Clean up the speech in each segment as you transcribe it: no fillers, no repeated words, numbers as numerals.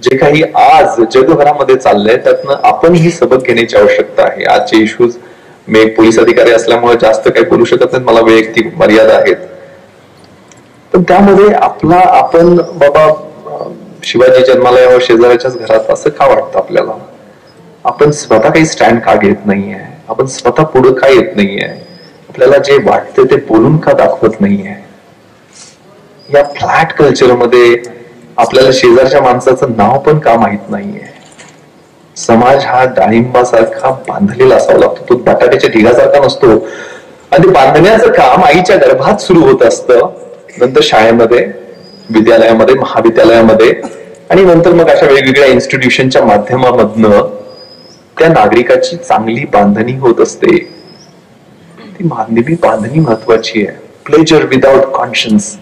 जे काही आज जगभरामध्ये चाललंय त्यातनं आपण ही सबक घेण्याची आवश्यकता आहे. आजचे इश्यूज मी एक पोलीस अधिकारी असल्यामुळे जास्त काही बोलू शकत नाही, मला वैयक्तिक मर्यादा आहेत. पण त्यामध्ये आपण बाबा शिवाजी जन्माला यावं शेजाऱ्याच्याच घरात असं का वाटतं आपल्याला? आपण स्वतः काही स्टँड का घेत नाहीये? आपण स्वतः पुढे का येत नाहीये? आपल्याला जे वाटतं ते बोलून का दाखवत नाहीये? या फ्लॅट कल्चरमध्ये आपल्याला शेजारच्या माणसाचं नाव पण का माहित नाहीये? समाज हा डाळिंबासारखा बांधलेला असावा लागतो, तो बटाट्याच्या ढिगासारखा नसतो. आणि बांधण्याचं काम आईच्या गर्भात सुरू होत असतं, नंतर शाळेमध्ये, विद्यालयामध्ये, महाविद्यालयामध्ये, आणि नंतर मग अशा वेगवेगळ्या इन्स्टिट्यूशनच्या माध्यमामधनं त्या नागरिकाची चांगली बांधणी होत असते. ती बांधणी महत्वाची आहे. Pleasure without conscience,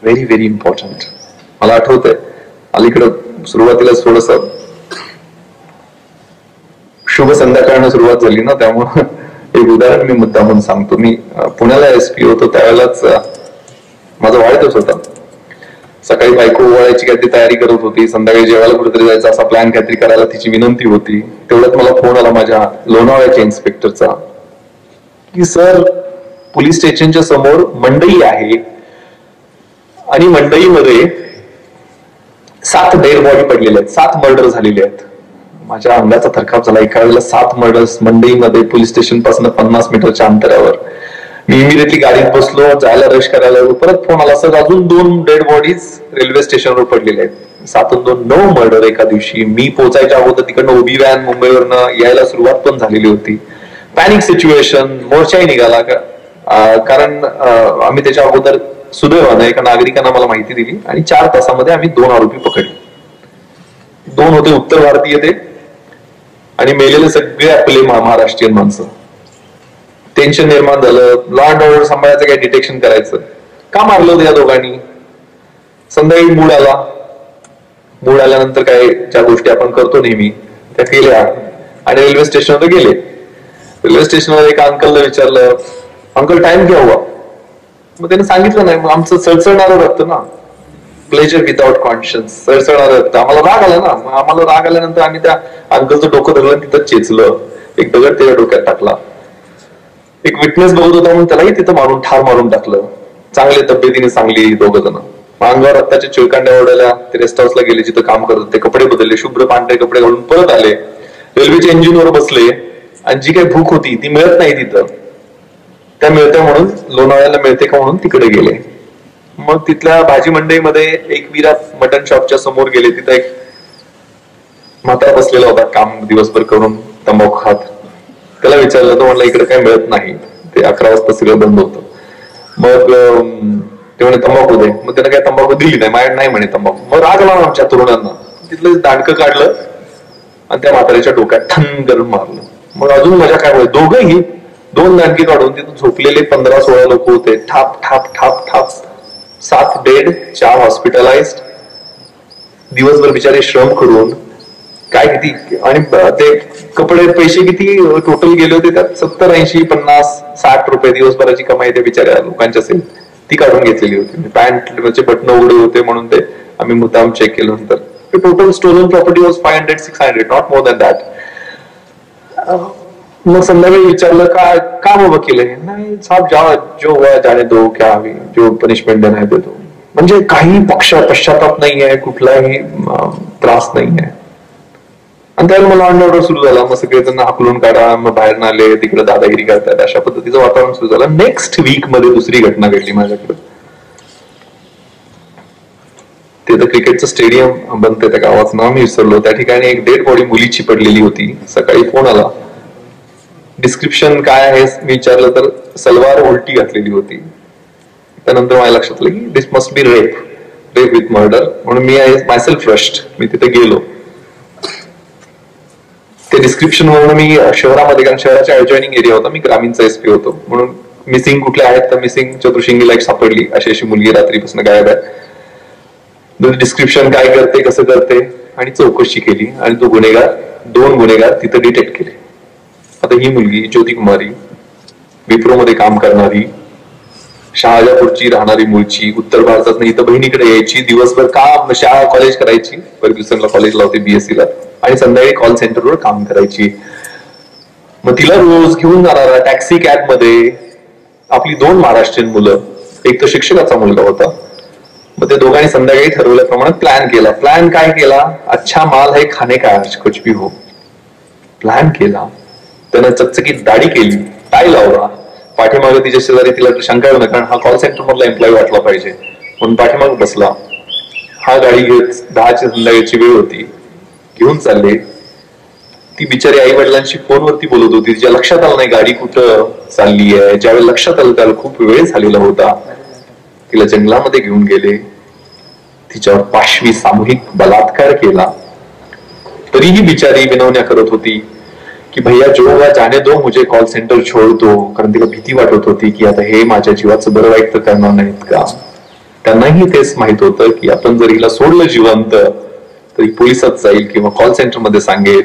very very important. मला आठवतंय अलीकडं सुरुवातीला थोडस शुभ संध्याकाळनं सुरुवात झाली ना, त्यामुळं एक उदाहरण मी मुद्दा म्हणून सांगतो. मी पुण्याला SP होतो त्यावेळेलाच माझा वाढदिवस होता. सकाळी बायको ओवाळायची काहीतरी तयारी करत होती, संध्याकाळी जेवायला कुठेतरी जायचं असा प्लॅन काहीतरी करायला तिची विनंती होती. तेवढ्यात मला फोन आला माझ्या लोणावळ्याच्या इन्स्पेक्टरचा की सर, पोलीस स्टेशनच्या समोर मंडई आहे आणि मंडईमध्ये 7 डेड बॉडी पडलेले आहेत, 7 मर्डर झालेले आहेत. माझ्या अंगाचा थरकाप झाला. एका वेळेला 7 मर्डर्स मंडईमध्ये, पोलीस स्टेशन पासून 50 मीटरच्या अंतरावर. मी इमिडिएटली गाडीत बसलो, जायला रश करायला. परत फोन आला, सर अजून 2 डेड बॉडीज रेल्वे स्टेशनवर पडलेले आहेत. 7-2 9 मर्डर एका दिवशी. मी पोहोचायच्या अगोदर तिकडनं उभी व्हॅन मुंबईवरनं यायला सुरुवात पण झालेली होती. पॅनिक सिच्युएशन, मोर्चाही निघाला कारण आम्ही त्याच्या अगोदर सुदैवानं एका नागरिकांना मला माहिती दिली आणि 4 तासामध्ये आम्ही 2 आरोपी पकडले. 2 होते उत्तर भारतीय ते, आणि मेलेले सगळे आपले महाराष्ट्रीयन माणसं. टेन्शन निर्माण झालं, लॉ अँड ऑर्डर सांभाळायचं, काय डिटेक्शन करायचं. का मारलं होतं या दोघांनी? संध्याकाळी मूड आल्यानंतर काय ज्या गोष्टी आपण करतो नेहमी त्या केल्या आणि रेल्वे स्टेशनवर गेले. रेल्वे स्टेशनवर एका अंकलला विचारलं, अंकल टाइम घ्या हुआ? मग त्याने सांगितलं नाही. मग आमचं सळसळणारं रक्त ना, प्लेजर विदाउट कॉन्शियन्स, सळसळणारं रक्त. आम्हाला राग आला ना, मग आम्हाला राग आल्यानंतर आम्ही त्या अंकलचं डोकं धरलं, तिथं चेचलं, एक दगड त्याच्या डोक्यात टाकला. एक विटनेस बघत होता म्हणून त्यालाही तिथं ठार मारून टाकलं. चांगले तब्येतीने चांगली 2 जण. अंगावर रक्ताच्या चिळकांड्या ओढल्या. ते रेस्ट हाऊसला गेले जिथं काम करत होते, कपडे बदलले, शुभ्र पांढरे कपडे घालून परत आले, रेल्वेच्या इंजिनवर बसले, आणि जी काही भूक होती ती मिळत नाही तिथं, त्या मिळते म्हणून लोणावळ्याला मिळते का म्हणून तिकडे गेले. मग तिथल्या भाजी मंडईमध्ये एक विराट मटन शॉपच्या समोर गेले. तिथं एक म्हातारा बसलेला होता काम दिवसभर करून तंबाखू खात. त्याला विचारलं, तो म्हणला इकडे काय मिळत नाही, ते 11 वाजता सगळं बंद होतं. मग ते म्हणे तंबाखू दे. मग त्यानं काय तंबाखू दिली नाही, माझ्या नाही म्हणे तंबाखू. मग राग आला आमच्या तरुणांना. तिथलं दांडकं काढलं आणि त्या म्हाताऱ्याच्या डोक्यात ठण करून मारलं. मग अजून मजा काय होईल, दोघंही 2 दांडकी काढून तिथून झोपलेले 15-16 लोक होते. ठाप ठाप ठाप ठाप 7 डेड, 4 हॉस्पिटलाइज्ड. दिवसभर बिचारे श्रम करून काय किती, आणि ते कपडे पैसे किती टोटल गेले होते त्यात 70, 80, 50, 60 रुपये दिवसभराची कमाई त्या बिचाऱ्या लोकांच्या असेल ती काढून घेतलेली होती. पॅन्टचे बटन उघडे होते म्हणून ते आम्ही मुद्दाम चेक केलं. नंतर total stolen property was 500-600, not more than that. मग संध्याकाळी विचारलं का बाबा केलंय? नाही साहेब, जो हुआ जाने दो, क्या जो पनिशमेंट देना है दे दो. म्हणजे काही पश्चाताप नाहीये, कुठलाही त्रास नाहीये. आणि त्यावेळी मला ऑर्डर सुरू झाला. मग सगळेजण हाकलून काढा, मग बाहेर आले, तिकडे दादागिरी करतात, अशा पद्धतीचं वातावरण सुरू झालं. नेक्स्ट वीक मध्ये दुसरी घटना घडली माझ्याकडे. तिथं क्रिकेटचं स्टेडियम बनतंय, त्या गावाचं नाव मी विसरलो. त्या ठिकाणी एक डेड बॉडी मुलीची पडलेली होती. सकाळी फोन आला. डिस्क्रिप्शन काय आहे विचारलं तर सलवार उलटी घातलेली होती. त्यानंतर माझ्या लक्षात आलं की this must be rape with murder. म्हणून मी मायसेल्फ रश्ड. मी तिथे गेलो. ते डिस्क्रिप्शन वरून मी शहरामध्ये, कारण शहराच्या ऍडजॉइनिंग एरिया होता, मी ग्रामीणचा SP होतो, म्हणून मिसिंग कुठले आहेत तर मिसिंग चतुर्शिंगी लाईट सापडली, अशी मुलगी रात्रीपासून गायब आहे. डिस्क्रिप्शन काय करते, कसं करते, आणि चौकशी केली आणि 2 गुन्हेगार तिथे डिटेक्ट केले. आता ही मुलगी ज्योती कुमारी, विप्रो मध्ये काम करणारी, शहाजापूरची राहणारी मूळची, उत्तर भारतात इथं बहिणीकडे यायची, दिवसभर काम शाळा कॉलेज करायची, फर्ग्युसनला कॉलेजला होते BSc ला, आणि संध्याकाळी कॉल सेंटरवर काम करायची. मग तिला रोज घेऊन जाणारा टॅक्सी कॅब मध्ये आपली 2 महाराष्ट्रीयन मुलं, एक तर शिक्षकाचा मुलगा होता. मग ते दोघांनी संध्याकाळी ठरवल्याप्रमाणे प्लॅन केला. प्लॅन काय केला? अच्छा माल है खाने का आज कुछ भी हो. प्लॅन केला. त्यानं चकचकीत दाढी केली, टाय लावला, पाठीमागे तिच्या शेजारी, तिला शंका येऊ नये कारण हा कॉल सेंटर मधला एम्प्लॉय वाटला पाहिजे म्हणून पाठीमागे बसला. हा गाडी घेत 10ची संध्याकाळची वेळ होती, घेऊन चालले. ती बिचारी आई वडिलांशी फोनवरती बोलत होती. तिच्या लक्षात आलं नाही गाडी कुठं चालली आहे. ज्यावेळी लक्षात आलं त्याला खूप वेळ झालेला होता. तिला जंगलामध्ये घेऊन गेले, तिच्यावर पाशवी सामूहिक बलात्कार केला. तरीही बिचारी विनवण्या करत होती की भैया जो होगा जाने दो, मुझे कॉल सेंटर छोड़ दो. कारण तिला भीती वाटत होती की आता हे माझ्या जीवाचं बरं वाईट तर करणार नाहीत का. त्यांनाही तेच माहित होतं की आपण जर हिला सोडलं जिवंत तरी पोलिसात जाईल किंवा कॉल सेंटरमध्ये सांगेल.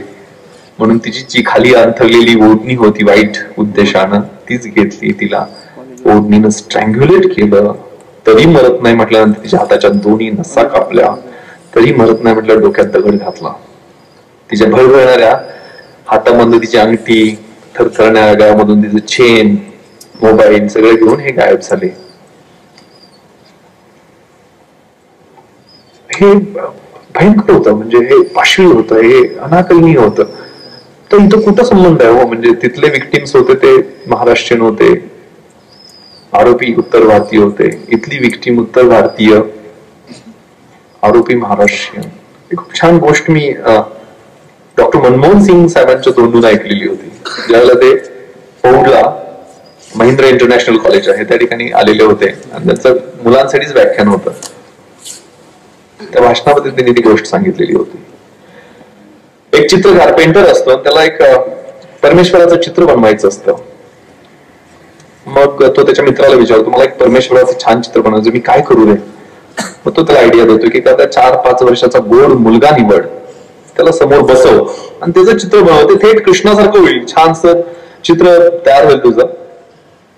म्हणून तिची जी खाली अंथरलेली ओढणी होती वाईट उद्देशानं, तीच घेतली, तिला ओढणीनं स्ट्रँग्युलेट केलं. तरी मरत नाही म्हटल्यानंतर तिच्या हाताच्या दोन्ही नसा कापल्या. तरी मरत नाही म्हटलं डोक्यात दगड घातला. तिच्या भरभरणाऱ्या हातामधून तिची अंगठी, थरथरणाऱ्या गळ्यामधून तिचं चेन, मोबाईल सगळे घेऊन हे गायब झाले. हे भयंकर होतं, म्हणजे हे पाशवी होतं, हे अनाकलनीय होतं. तर इथं कुठं संबंध आहे हो? म्हणजे तिथले विक्टिम्स होते ते महाराष्ट्रीयन होते, आरोपी उत्तर भारतीय होते. इथली विक्टीम उत्तर भारतीय, आरोपी महाराष्ट्रीयन. खूप छान गोष्ट मी डॉक्टर मनमोहन सिंग साहेबांच्या तोंडून ऐकलेली होती. ज्यावेळेला ते पौडला महिंद्रा इंटरनॅशनल कॉलेज आहे त्या ठिकाणी आलेले होते आणि त्यांचं मुलांसाठीच व्याख्यान होतं. त्या भाषणामध्ये त्यांनी ती गोष्ट सांगितलेली होती. एक चित्रकार पेंटर असतो, त्याला एक परमेश्वराचं चित्र बनवायचं असतं. मग तो त्याच्या मित्राला विचारतो, मला एक परमेश्वराचं छान चित्र बनवायचं, मी काय करू रे? मग तो त्याला आयडिया देतो की एखादा 4-5 वर्षाचा गोड मुलगा निवड, त्याला समोर बसव आणि त्याचं चित्र बनव. ते थेट कृष्णासारखं होईल, छानसं चित्र तयार होईल तुझं.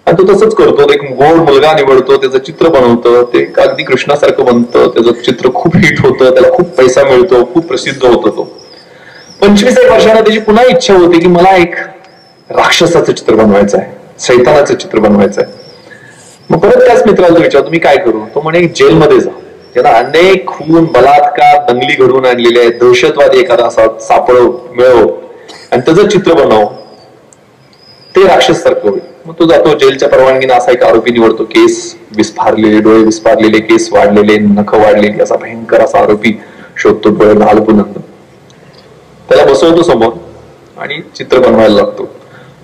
आणि तो तसंच करतो, एक गोड मुलगा निवडतो, त्याचं चित्र बनवतं, ते अगदी कृष्णासारखं बनतं, त्याचं चित्र खूप हिट होतं, त्याला खूप पैसा मिळतो, खूप प्रसिद्ध होतो तो. 25 वर्षांना त्याची पुन्हा इच्छा होती की मला एक राक्षसाचं चित्र बनवायचं आहे, शैतानाचं चित्र बनवायचं आहे. मग परत त्याच मित्राला विचारतो, मी काय करू? तो म्हणे जेलमध्ये जा, त्याला अनेक खून, बलात्कार, दंगली घडवून आणलेले आहेत, दहशतवादी एखादा असा सापडव, मिळव आणि त्याचं चित्र बनव, ते राक्षस सारखं होईल. मग तो जातो जेलच्या परवानगीने, असा एक आरोपी निवडतो, केस विस्फारलेले, डोळे विस्फारलेले, केस वाढलेले, नख वाढलेली, असा भयंकर असा आरोपी शोधतो, डोळे लाल बुलंद. त्याला बसवतो समोर आणि चित्र बनवायला लागतो.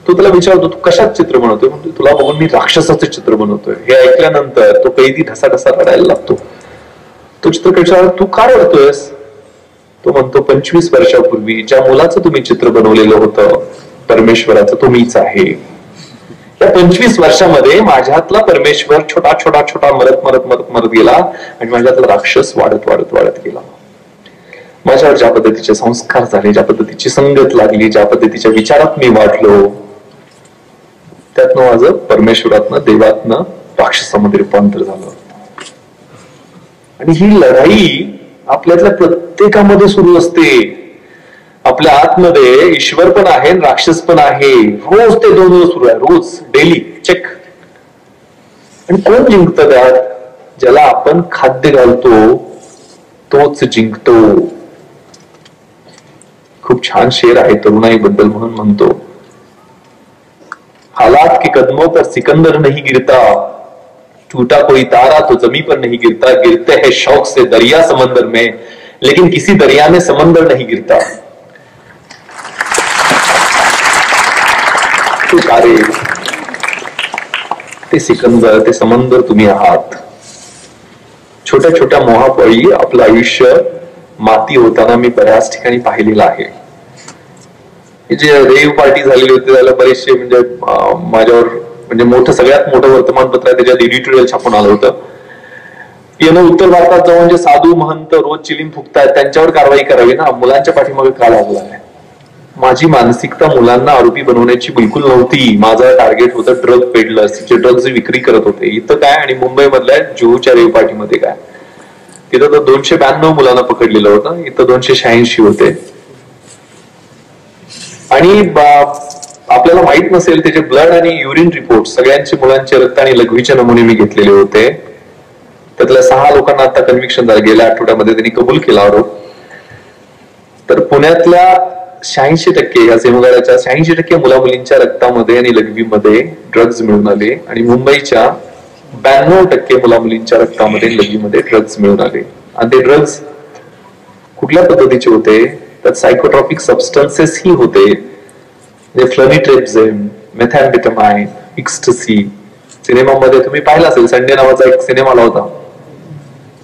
तो त्याला विचारतो, तू कशात चित्र बनवतोय? म्हणजे तुला बघून मी राक्षसाचं चित्र बनवतोय. हे ऐकल्यानंतर तो कैदी ढसाढसा रडायला लागतो. तो चित्रकार, तू का रडतोयस? तो म्हणतो, 25 वर्षापूर्वी ज्या मुलाचं तुम्ही चित्र बनवलेलं होतं परमेश्वराचं, तो मीच आहे. या 25 वर्षामध्ये माझ्यातला परमेश्वर छोटा छोटा छोटा मरत मरत मरत मरत गेला आणि माझ्यातला राक्षस वाढत वाढत वाढत गेला. माझ्यावर ज्या पद्धतीचे संस्कार झाले, ज्या पद्धतीची संगत लागली, ज्या पद्धतीच्या विचारात मी वाढलो, त्यातनं माझं परमेश्वरातनं, देवातनं राक्षसामध्ये रूपांतर झालं. आणि ही लढाई आपल्यातल्या प्रत्येकामध्ये सुरू असते. आपल्या आतमध्ये ईश्वर पण आहे, राक्षस पण आहे. रोज ते दोन सुरू आहे, रोज डेली चेक. आणि कोण जिंकतं त्यात? ज्याला आपण खाद्य घालतो तोच जिंकतो. खूप छान शेर आहे तरुणाई बद्दल, म्हणून म्हणतो, हालात के कदमों पर सिकंदर नहीं गिरता, टूटा कोई तारा तो जमीन पर नहीं गिरता, गिरते हैं शौक से दरिया समंदर में, लेकिन किसी दरिया में समंदर नहीं गिरता. तो तारे, ते सिकंदर, ते समंदर तुम्ही आहात. छोट्या छोट्या मोहापळी आपलं आयुष्य माती होताना मी बऱ्याच ठिकाणी पाहिलेलं आहे. जे रेव पार्टी झालेली होती त्याला बरेचसे, म्हणजे माझ्यावर, म्हणजे मोठं, सगळ्यात मोठं वर्तमानपत्र आहे त्याच्यात एडिटोरियल छापून आलं होतं. यानं उत्तर भारतात जाऊन जे साधू महंत रोज चिलीम फुकतायत त्यांच्यावर कारवाई करावी ना, मुलांच्या पाठीमागे का लागला आहे? माझी मानसिकता मुलांना आरोपी बनवण्याची बिलकुल नव्हती. माझं टार्गेट होतं ड्रग पेडलर्स, जे ड्रग्ज विक्री करत होते. इथं काय, आणि मुंबई मधल्या जुहूच्या रेव पार्टीमध्ये काय, तिथं तर 292 मुलांना पकडलेलं होतं, इथं 286 होते. आणि आपल्याला माहित नसेल त्याचे ब्लड आणि युरिन रिपोर्ट, सगळ्यांचे मुलांचे रक्त आणि लघवीचे नमुने मी घेतलेले होते. त्यातल्या 6 लोकांना आता कन्व्हिक्शन झालं, गेल्या आठवड्यामध्ये त्यांनी कबूल केला आरोप. तर पुण्यातल्या 86% या सेमगाड्याच्या 86% मुला मुलींच्या रक्तामध्ये आणि लघवीमध्ये ड्रग्ज मिळून आले, आणि मुंबईच्या 92% मुला मुलींच्या रक्तामध्ये आणि लघवीमध्ये ड्रग्ज मिळून आले. आणि ते ड्रग्ज कुठल्या पद्धतीचे होते, त्यात सायकोट्रॉपिक सबस्टन्सेस ही होते, फ्लनिट्रेप्झेम, मेथॅम्फेटामाइन, इक्स्टसी. सिनेमामध्ये तुम्ही पाहिला असेल, संडे नावाचा एक सिनेमा आला होता,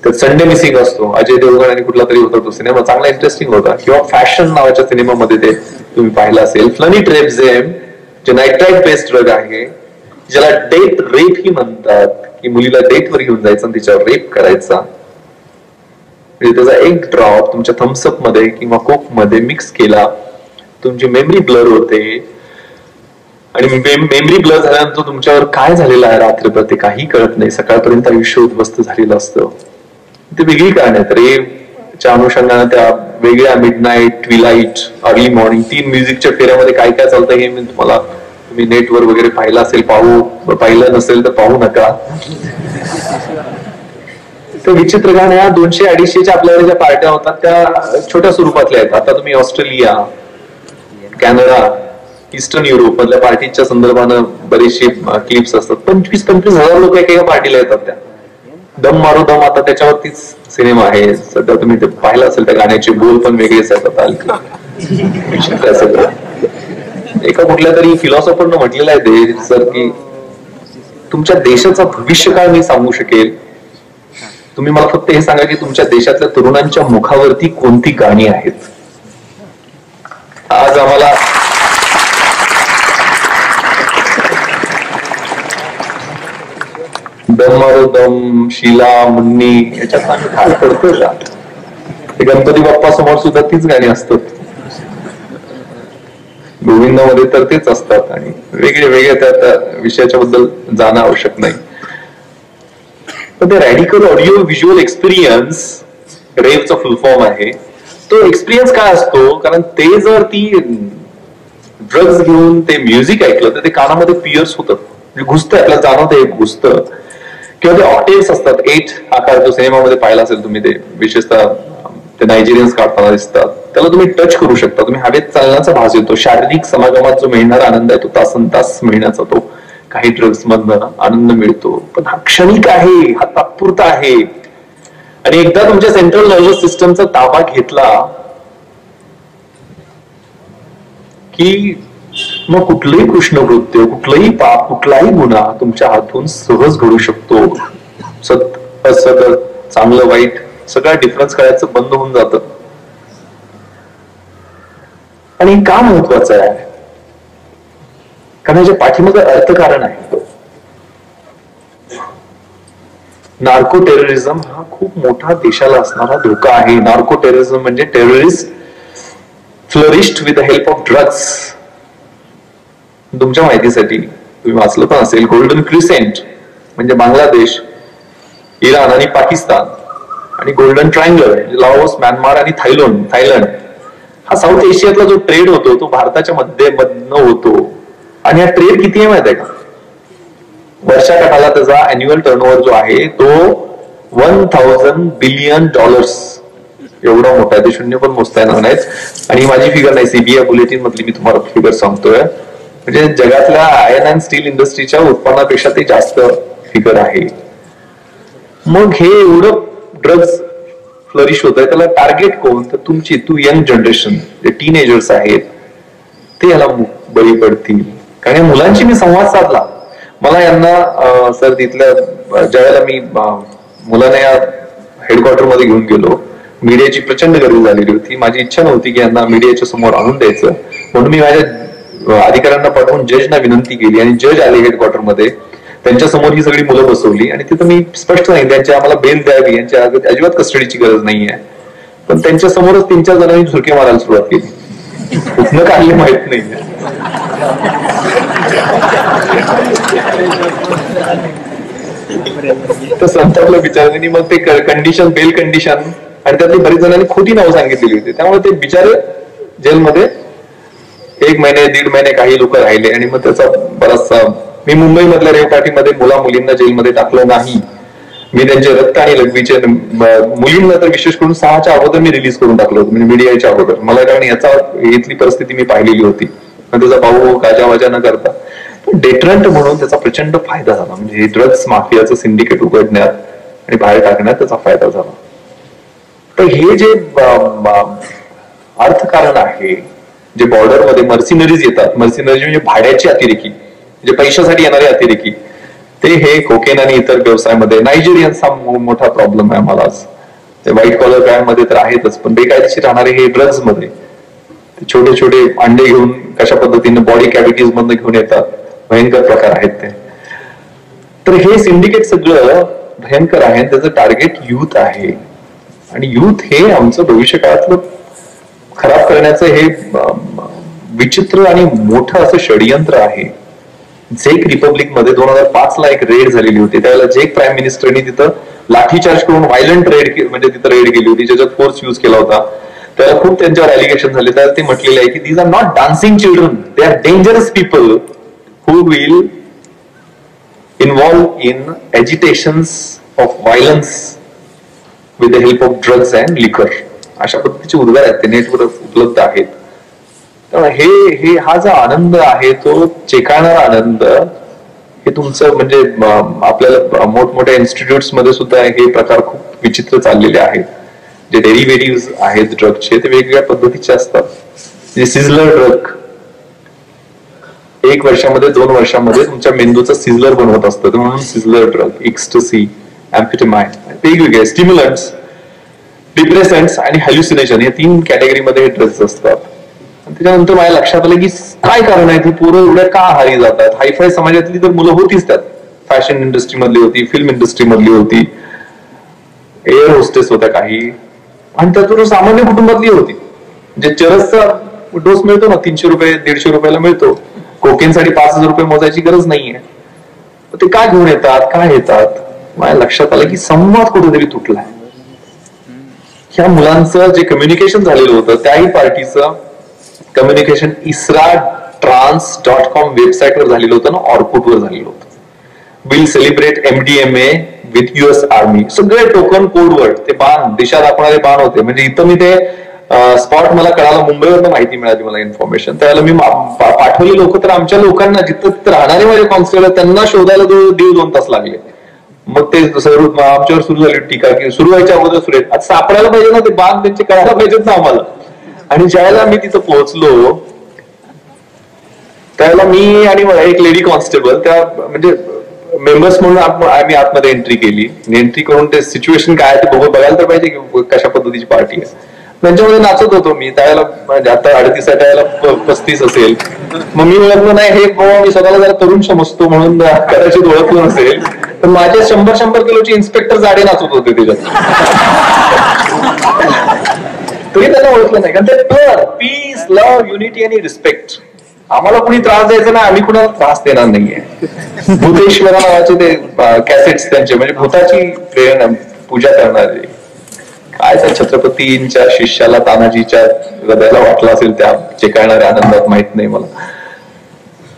त्यात संडे मिसिंग असतो, अजय देवगण आणि कुठला तरी होता तो सिनेमा, चांगला इंटरेस्टिंग होता. किंवा फॅशन नावाच्या सिनेमामध्ये ते तुम्ही पाहिला असेल. फ्लनिट्रेप्झेम जे नायट्राइट बेस्ड ड्रग आहे, ज्याला डेट रेप ही म्हणतात, की मुलीला डेटवर घेऊन जायचं आणि तिच्यावर रेप करायचा. म्हणजे त्याचा एक ड्रॉप तुमच्या थम्सअप मध्ये किंवा कोक मध्ये मिक्स केला, तुमची मेमरी ब्लर होते, आणि मेमरी ब्लर झाल्यानंतर तुमच्यावर काय झालेलं आहे रात्रभर ते काही कळत नाही, सकाळपर्यंत आयुष्य उद्ध्वस्त झालेलं असतं. ते वेगळी कारण आहेत. रेच्या अनुषंगाने त्या वेगळ्या मिडनाईट, ट्विलाइट, अर्ली मॉर्निंग, 3 म्युझिकच्या फेऱ्यामध्ये काय काय चालतं हे मी तुम्ही नेटवर वगैरे पाहिलं असेल, पाहिलं नसेल तर पाहू नका. तर विचित्र गाणं, या 200-250च्या आपल्याला ज्या पार्ट्या होतात त्या छोट्या स्वरूपातल्या आहेत. आता तुम्ही ऑस्ट्रेलिया, कॅनडा, ईस्टर्न युरोप मधल्या पार्टीच्या संदर्भानं बरेचसे क्लिप्स असतात. 25-25 हजार लोक एका पार्टीला येतात. त्या दम मारो दम, आता त्याच्यावरतीच सिनेमा आहे सध्या, तुम्ही ते पाहिलं असेल. त्या गाण्याचे बोल पण वेगळेच आहेत. एका कुठल्या तरी फिलॉसॉफरनं म्हटलेलं आहे ते सर, की तुमच्या देशाचा भविष्यकाळ मी सांगू शकेल, तुम्ही मला फक्त हे सांगा की तुमच्या देशातल्या तरुणांच्या मुखावरती कोणती गाणी आहेत. आज आम्हाला दम मारो दम, शीला, मुन्नी याच्यात आम्ही काय करतोय का? ते गणपती बाप्पा समोर सुद्धा तीच गाणी असतात, गोविंदामध्ये तर तेच असतात, आणि वेगळे वेगळे त्या विषयाच्या बद्दल जाणं आवश्यक नाही. पण ते रॅडिकल ऑडिओ व्हिज्युअल एक्सपिरियन्स, रेवचा फुल फॉर्म आहे, तो एक्सपिरियन्स काय असतो, कारण ते जर ती ड्रग्ज घेऊन ते म्युझिक ऐकलं तर ते कानामध्ये पिअर्स होतं, म्हणजे घुसतं, आपल्याला जाणवतं एक घुसतं. किंवा ते ऑक्टेव्स असतात, 8 आकार, जो सिनेमामध्ये पाहिला असेल तुम्ही, ते विशेषतः ते नायजेरियन्स काढताना दिसतात, त्याला तुम्ही टच करू शकता. तुम्ही हवेत चालण्याचा भास येतो. शारीरिक समागमात जो मिळणारा आनंद आहे तो तासन तास मिळण्याचा तो काही ड्रग्स मधनं आनंद मिळतो. पण हा क्षणिक आहे, हा तात्पुरता आहे. आणि एकदा तुमच्या सेंट्रल नर्वस सिस्टमचा ताबा घेतला की मग कुठलंही कृष्णकृत्य, कुठलंही पाप, कुठलाही गुन्हा तुमच्या हातून सहज घडू शकतो. सत असत, चांगलं वाईट सगळं डिफरन्स करायचं बंद होऊन जातं. आणि का महत्वाचं आहे, कारण याच्या पाठीमागे अर्थकारण आहे. नार्को टेररिझम हा खूप मोठा देशाला असणारा धोका आहे. नार्को टेररिझम म्हणजे terrorist flourished with the help of drugs. तुमच्या माहितीसाठी तुम्ही वाचलं पण असेल, गोल्डन क्रिसेंट म्हणजे बांगलादेश, इराण आणि पाकिस्तान, आणि गोल्डन ट्रायंगल लाओस, म्यानमार आणि थायलंड, हा साऊथ एशियातला जो ट्रेड होतो तो भारताच्या मधनं होतो. आणि हा ट्रेड किती आहे माहिती आहे का? वर्षाकाठाला त्याचा अॅन्युअल टर्नओव्हर जो आहे तो $1000 बिलियन एवढा मोठा आहे. ते शून्य पण मोजता येणार नाहीत. आणि माझी फिगर नाही, सीबीआय बुलेटिन मधली मी तुम्हाला फिगर सांगतोय. म्हणजे जगातल्या आयर्न अँड स्टील इंडस्ट्रीच्या उत्पन्नापेक्षा ते जास्त फिगर आहे. मग हे एवढं ड्रग्ज फ्लरिश होत आहे, त्याला टार्गेट कोण, तर तुमची यंग जनरेशन, जे टीनेजर्स आहेत ते याला बळी पडतील. कारण या मुलांशी मी संवाद साधला. मला यांना सर तिथल्या ज्यावेळेला मी मुलांना या हेडक्वार्टर मध्ये घेऊन गेलो, मीडियाची प्रचंड गरज झालेली होती. माझी इच्छा नव्हती की यांना मीडियाच्या समोर आणून द्यायचं, म्हणून मी माझ्या अधिकाऱ्यांना पाठवून जजना विनंती केली, आणि जज आले हेडक्वार्टर मध्ये. त्यांच्या समोर ही सगळी मुलं बसवली, आणि तिथं मी स्पष्ट नाही, त्यांची आम्हाला बेल द्यावी, यांच्या अजिबात कस्टडीची गरज नाहीये. पण त्यांच्या समोरच 3-4 जणांनी झुरके मारायला सुरुवात केली. कुठनं काढले माहित नाही. तर संतापलं बिचाऱ्यांनी. मग ते कंडिशन, बेल कंडिशन आणि त्यातली बरीच जणांनी खोटी नावं सांगितलेली होती. त्यामुळे ते बिचारे जेलमध्ये 1 महिने 1.5 महिने काही लोक राहिले. आणि मग त्याचा बराचसा, मी मुंबईमधल्या रेव पार्टीमध्ये मुला मुलींना जेलमध्ये टाकलं नाही. मी त्यांचे रक्त आणि लघवीचे मुलींना तर विशेष करून 6च्या अगोदर मी रिलीज करून टाकलं होतं, म्हणजे मीडियाच्या अगोदर. मला कारण इथली परिस्थिती मी पाहिलेली होती. त्याचा भाऊ गाजावाजा न करता डेटरंट म्हणून त्याचा प्रचंड फायदा झाला. म्हणजे ड्रग्स माफियाचं सिंडिकेट उघडण्यात आणि बाहेर टाकण्यात त्याचा फायदा झाला. तर हे जे अर्थकारण आहे, जे बॉर्डरमध्ये मर्सिनरीज येतात, मर्सिनरीज म्हणजे भाड्याचे अतिरेकी, म्हणजे पैशासाठी येणारे अतिरेकी, ते हे कोकेन आणि इतर व्यवसायामध्ये, नायजेरियन्स हा मोठा प्रॉब्लेम आहे आम्हाला आज. ते व्हाईट कॉलर क्राईममध्ये तर आहेतच, पण बेकायदेशीर राहणारे हे ड्रग्ज मध्ये छोटे छोटे अंडे घेऊन कशा पद्धतीने बॉडी कॅव्हिटीज मधून घेऊन येतात, भयंकर प्रकार आहेत ते. तर हे सिंडिकेट सगळं भयंकर आहे. त्याचं टार्गेट युथ आहे. आणि युथ हे आमचं भविष्य काळातलं खराब करण्याचं हे विचित्र आणि मोठं असं षडयंत्र आहे. झेक रिपब्लिक मध्ये 2005ला एक रेड झालेली होती. त्यावेळेला झेक प्राईम मिनिस्टरनी तिथं लाठीचार्ज करून व्हायलंट रेड, म्हणजे तिथं रेड केली होती, ज्याच्यात फोर्स युज केला होता. त्याला खूप त्यांच्यावर अलिगेशन झाले. त्याला ते म्हटलेले आहे की these are not dancing children, they are dangerous people who will involve in agitations of violence with the help of drugs and liquor. अशा पद्धतीचे उद्गार आहेत, ते नेटवर उपलब्ध आहेत. हे हा जो आनंद आहे तो चेकाळणारा आनंद, हे तुमचं म्हणजे आपल्याला मोठमोठ्या इन्स्टिट्यूट्स मध्ये सुद्धा हे प्रकार खूप विचित्र चाललेले आहेत. जे डेरिव्हेटिव्ह आहेत ड्रगचे ते वेगवेगळ्या पद्धतीचे असतात. जे सिझलर ड्रग 1 वर्षामध्ये 2 वर्षामध्ये तुमच्या मेंदूचं सिझलर बनवत असतं, म्हणून सिझलर ड्रग, एक्स्टसी, एम्फेटामाइन, वेगवेगळे स्टिम्युलंट्स, डिप्रेसंट्स आणि हॅल्युसिनेशन, या 3 कॅटेगरीमध्ये हे ड्रग्स असतात. त्याच्यानंतर माझ्या लक्षात आलं की काय कारण आहे, ती पोरं एवढ्या का हारी जातात. हायफाय समाजातली तर मुलं होतीच, त्यात फॅशन इंडस्ट्री मधली होती, फिल्म इंडस्ट्री मधली होती, एअर होस्टेस होत्या काही, आणि त्यातून सामान्य कुटुंबातली होती. जे चरसचा डोस मिळतो ना, 300 रुपये 150 रुपयाला मिळतो, कोकेनसाठी 5000 रुपये मोजायची गरज नाहीये. ते काय घेऊन येतात, काय येतात. माझ्या लक्षात आलं की संवाद कुठेतरी तुटलाय. ह्या मुलांचं जे कम्युनिकेशन झालेलं होतं, त्याही पार्टीचं कम्युनिकेशन isra.trans.com वेबसाईटवर झालेलं होतं ना, ऑर्कुटवर झालेलं होतं. Will celebrate MDMA with US army, सगळे टोकन कोडवर्ड, ते बाण, दिशा दाखवणारे बाण होते. म्हणजे इथं मी ते स्पॉट मला कळालं, मुंबईवरनं माहिती मिळाली मला इन्फॉर्मेशन. त्यावेळेला मी पाठवली लोक, तर आमच्या लोकांना जिथं तिथं राहणारे माझे कॉन्स्टेबल, त्यांना शोधायला 1.5-2 तास लागले. मग ते आमच्यावर सुरू झाली टीका की सुरू व्हायच्या अगोदर सुरू आता सापडायला पाहिजे ना, ते बाण त्यांचे कळायला पाहिजेत ना आम्हाला. आणि ज्यावेळेला मी तिथं पोहोचलो त्यावेळेला मी आणि एक लेडी कॉन्स्टेबल, त्या म्हणजे मेंबर्स म्हणून आम्ही आतमध्ये एंट्री केली. एंट्री करून ते सिच्युएशन काय ते बघायला तर पाहिजे की कशा पद्धतीची पार्टी आहे. त्यांच्यामध्ये नाचत होतो मी त्यावेळेला, म्हणजे आता 38 आहे, त्यावेळेला 35 असेल. मग मी ओळखलं नाही, हे मी स्वतःला जरा तरुण समजतो म्हणून कदाचित ओळखलं नसेल, पण माझे 100 किलोचे इन्स्पेक्टर जाडे नाचत होते त्याच्यात. तरी त्यांना ओळखलं नाही, कारण ते पीस, लव्ह, युनिटी आणि रिस्पेक्ट. आम्हाला कुणी त्रास द्यायचा नाही, आम्ही कुणाला त्रास देणार नाहीये. भूतेश्वरा नावाचे ते कॅसेट्स त्यांचे, म्हणजे भूताची प्रेरणा पूजा करणारे, काय त्या छत्रपतींच्या शिष्याला तानाजीच्या हृदयाला वाटलं असेल त्या चेकाळणाऱ्या आनंदात, माहित नाही मला.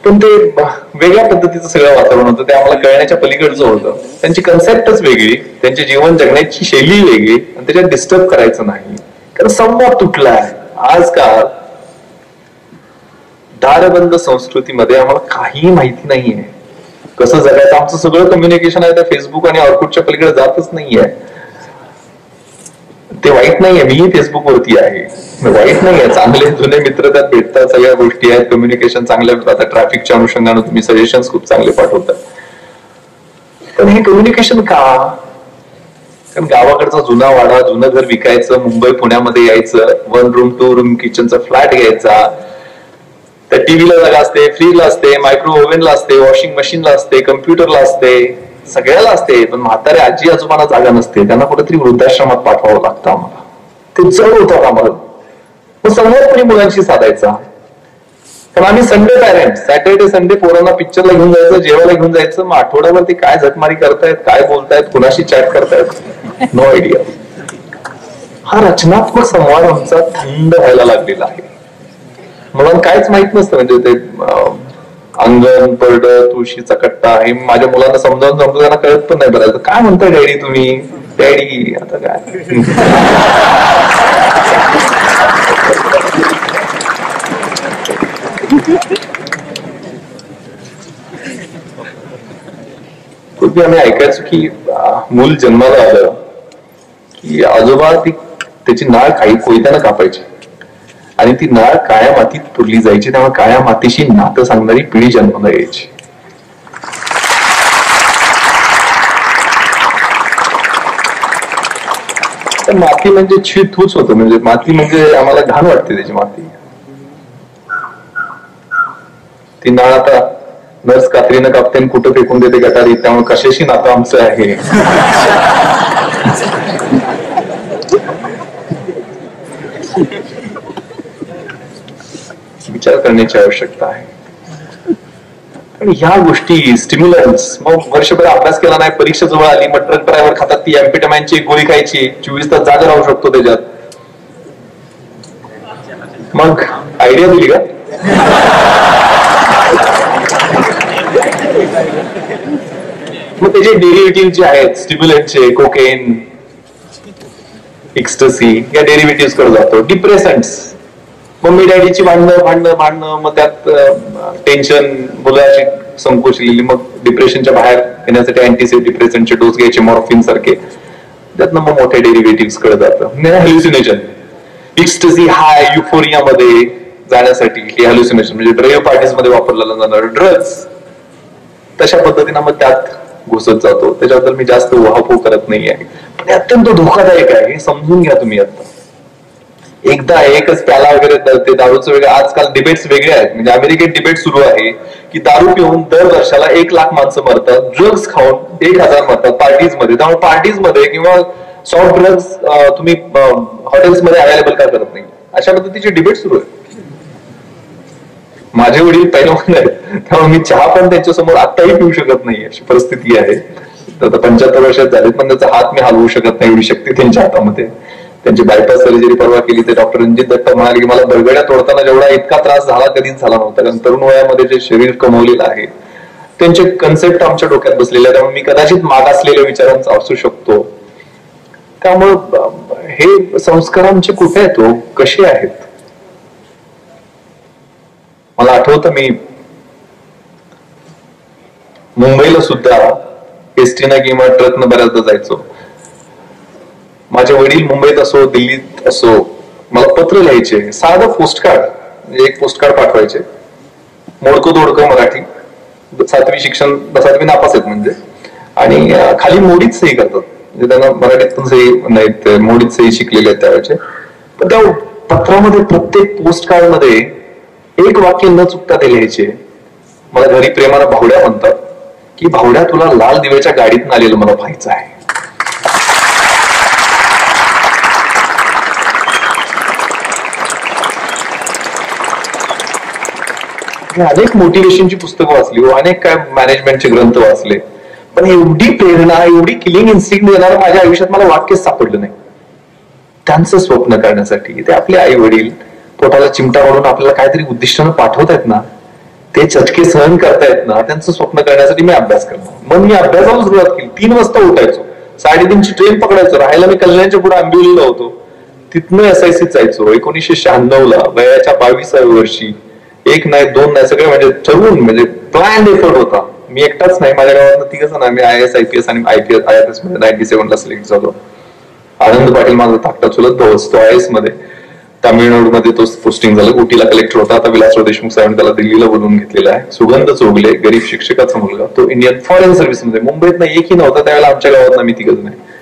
पण ते वेगळ्या पद्धतीचं सगळं वातावरण होतं, ते आम्हाला कळण्याच्या पलीकडचं होतं. त्यांची कन्सेप्टच वेगळी, त्यांचे जीवन जगण्याची शैली वेगळी, आणि त्याच्यात डिस्टर्ब करायचं नाही, कारण संवाद तुटलाय. आजकाल दारबंद संस्कृतीमध्ये आम्हाला काही माहिती नाहीये कसं जगायचं. आमचं सगळं कम्युनिकेशन आहे त्या फेसबुक आणि ऑर्कुटच्या पलीकडे जातच नाहीये. ते वाईट नाहीये, मीही फेसबुक वरती आहे, वाईट नाहीये. चांगले जुने मित्र त्यात भेटतात, सगळ्या गोष्टी आहेत, कम्युनिकेशन चांगल्या. आता ट्रॅफिकच्या अनुषंगाने तुम्ही सजेशन्स खूप चांगले पाठवतात. पण हे कम्युनिकेशन का? कारण गावाकडचा जुना वाडा, जुनं घर विकायचं, मुंबई पुण्यामध्ये यायचं, 1 रूम 2 रूम किचनचा फ्लॅट घ्यायचा, त्या टीव्हीला जागा असते, फ्रीजला असते, मायक्रो ओव्हनला असते, वॉशिंग मशीनला असते, कम्प्युटरला असते, सगळ्याला असते. पण म्हातारे आजी आजोबांना जागा नसते, त्यांना कुठेतरी वृद्धाश्रमात पाठवावं लागतं आम्हाला. ते जड होतात आम्हाला. संवाद कोणी मुलांशी साधायचा? कारण आम्ही संडे पॅरेंट, सॅटर्डे संडे पोरांना पिक्चरला घेऊन जायचं, जेवायला घेऊन जायचं, मग आठवड्यावरती काय झकमारी करतायत, काय बोलतायत, कुणाशी चॅट करतायत, नो आयडिया. हा रचनात्मक संवाद आमचा थंड व्हायला लागलेला आहे. मुलांना काहीच माहित नसतं, म्हणजे ते अंगण, परड, तुळशीचा कट्टा हे माझ्या मुलांना समजावून त्यांना कळत पण नाही. बरं काय म्हणताय डॅडी तुम्ही? डॅडी आता काय पूर्वी आम्ही ऐकायचो की मूल जन्माला आलं की आजोबा त्याची नाळ काही कोयत्यानं कापायची आणि ती नाळ काळ्या मातीत पुरली जायची. त्यामुळे काळ्या मातीशी नातं सांगणारी पिढी जन्माला यायची. तर माती म्हणजे छीतूच होतं, म्हणजे माती म्हणजे आम्हाला घाण वाटते त्याची माती. ती नाळ आता नर्स कात्रीनं कापते आणि कुठं फेकून देते गटारीत, त्यामुळे कशाशी नातं आमचं आहे. विचार करण्याची आवश्यकता आहे. आणि ह्या गोष्टी स्टिम्युलन्स, मग वर्षभर अभ्यास केला नाही, परीक्षा जवळ आली, मग ट्रक ड्रायव्हर खातात ती एम्फेटामाइनची गोळी खायची, 24 तास जागा राहू शकतो त्याच्यात. मग आयडिया दिली का? मग त्याचे डेरिव्हेटिव्ह जे आहेत स्टिम्युलंटचे, कोकेन, एक्स्टसी, या डेरिव्हेटिव्ह कडे जातो. डिप्रेसंट्स, मम्मी डॅडीची भांडणं, मग त्यात टेन्शन, मुलाची संकोचलेली, मग डिप्रेशनच्या बाहेर येण्यासाठी अँटीसिड डिप्रेसंटचे डोस घ्यायचे, मॉर्फिन सारखे. त्यातनं मग मोठ्या डेरिव्हेटिव्ह कडे जातं. हॅल्युसिनेशन, एक्स्टसी, हाय, युफोरियामध्ये जाण्यासाठी हे हॅल्युसिनेशन, म्हणजे ड्राईव्ह पार्टीज मध्ये वापरलेला जाणार ड्रग्स, तशा पद्धतीनं मग त्यात घुसत जातो. त्याच्याबद्दल मी जास्त उहापोह करत नाही आहे, पण अत्यंत धोकादायक आहे, हे समजून घ्या तुम्ही. आता एकदा एकच प्याला वगैरे ते दारूचं वेगळं, आजकाल डिबेट्स वेगळे आहेत. म्हणजे अमेरिकेत डिबेट सुरू आहे की दारू पिऊन दर वर्षाला 1 लाख माणसं मरतात, ड्रग्स खाऊन 1000 मरतात पार्टीज मध्ये. त्यामुळे पार्टीज मध्ये किंवा सॉफ्ट ड्रग्स तुम्ही हॉटेल्समध्ये अवेलेबल का करत नाही, अशा पद्धतीचे डिबेट सुरू आहे. माझे वडील पैलवान आहेत, त्यामुळे मी चहा पण त्यांच्या समोर आत्ताही पिऊ शकत नाही, अशी परिस्थिती आहे. आता 75 वर्षात झालेत, पण त्याचा हात मी हलवू शकत नाही, एवढी शक्ती त्यांच्या हातामध्ये. त्यांची बायपास सर्जरी परवा केली, ते डॉक्टर रणजित दत्त म्हणाले की मला बरगड्या तोडताना जेवढा इतका त्रास झाला कधीच झाला नव्हता. कारण तरुण वयामध्ये जे शरीर कमवलेलं आहे, त्यांचे कन्सेप्ट आमच्या डोक्यात बसलेले आहे, त्यामुळे मी कदाचित मागासलेल्या विचारांचा असू शकतो. त्यामुळं हे संस्कार आमचे कुठे आहेत, कसे आहेत? मला आठवतं मी मुंबईला सुद्धा एसटीनं किंवा ट्रकनं बऱ्याचदा जायचो. माझे वडील मुंबईत असो, दिल्लीत असो, मला पत्र लिहायचे, साधं पोस्टकार्ड, म्हणजे एक पोस्टकार्ड पाठवायचे, मोडकं दोडकं मराठी, 7वी शिक्षण, 7वी नापास आहेत म्हणजे, आणि खाली मोडीत सही करतात, म्हणजे त्यांना मराठीत पण सही नाहीत, मोडीत सही शिकलेले आहेत त्यावेळेचे. पण त्या पत्रामध्ये, प्रत्येक पोस्टकार्ड मध्ये एक वाक्य न चुकता ते लिहायचे, मला घरी प्रेमानं भावड्या म्हणतात, की भावड्या तुला लाल दिव्याच्या गाडीत आलेलं मला पाहायचं आहे. अनेक मोटिवेशनची पुस्तकं वाचली, अनेक काय मॅनेजमेंटचे ग्रंथ वाचले, पण एवढी प्रेरणा, एवढी किलिंग इन्स्टिंक्ट देणारं माझ्या आयुष्यात मला वाक्यच सापडलं नाही. त्यांचं स्वप्न करण्यासाठी ते आपले आई वडील पोटाला चिमटा मारून आपल्याला काहीतरी उद्दिष्टानं पाठवतायत ना, ते चटके सहन करतायत ना, त्यांचं स्वप्न करण्यासाठी मी अभ्यास करणार. मग मी अभ्यासाला सुरुवात केली. 3 वाजता उठायचो, 3:30ची ट्रेन पकडायचो. राहायला मी कल्याणच्या पुढे आंबिवलीला होतो, तिथनं SIC जायचो. 1996ला वयाच्या 22व्या वर्षी 1 नाही 2 नाही, सगळे म्हणजे ठरवून, म्हणजे प्लॅन एफर्ट होता. मी एकटाच नाही, माझ्या गावात 3 जण, आम्ही IAS IPS आणि IPS मध्ये 97ला सिलेक्ट झालो. आनंद पाटील माझा धाकटा चुलत भाऊ असतो IAS मध्ये, तामिळनाडूमध्ये तो पोस्टिंग झालं, उटीला कलेक्टर होता. आता विलासराव देशमुख साहेबांनी त्याला दिल्लीला बोलवून घेतलेला आहे. सुगंध चोगले, गरीब शिक्षकाचा मुलगा, तो इंडियन फॉरेन सर्व्हिसमध्ये, मुंबईत एकही नव्हता त्यावेळेला, आमच्या गावात आम्ही 3 जण आहे.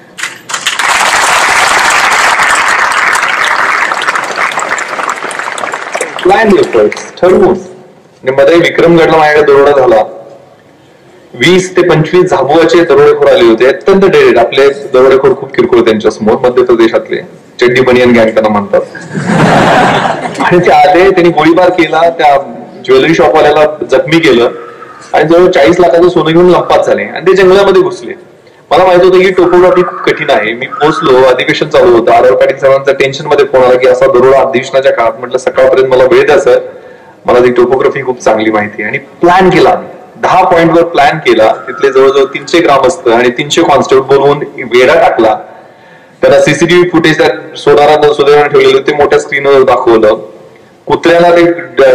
प्लॅन एफर्ट्स ठरवून. मध्ये विक्रमगडला माझ्याकडे दरोडा झाला, 20 ते 25 झाबुआचे दरोडेखोर आले होते, अत्यंत डेरेड. आपले दरोडेखोर खूप किरकोळ त्यांच्या समोर, मध्य प्रदेशातले, चड्डी बनियन गँग त्यांना म्हणतात. आणि ते आले, त्यांनी गोळीबार केला, त्या ज्वेलरी शॉपवाल्याला जखमी केलं आणि जवळ 40 लाखाचं सोनं घेऊन लंपास झाले आणि ते जंगलामध्ये घुसले. मला माहित होतं की टोपोग्राफी खूप कठीण आहे. मी पोहोचलो, अधिवेशन चालू होतं, आरव पाटील साहेबांचा टेन्शन मध्ये फोन आला की असा दरोडा अधिवेशनाच्या काळात. म्हटलं सकाळपर्यंत मला वेळ द्या सर, मला ती टोपोग्राफी खूप चांगली माहिती आहे. आणि प्लॅन केला, 10 पॉईंटवर प्लॅन केला. तिथले जवळजवळ 300 ग्रामस्थ आणि 300 कॉन्स्टेबल बोलवून वेढा टाकला. त्यांना सीसीटीव्ही फुटेज सोनारा सुदैवाने ठेवलेले होते, मोठ्या स्क्रीनवर दाखवलं. कुत्र्याला ते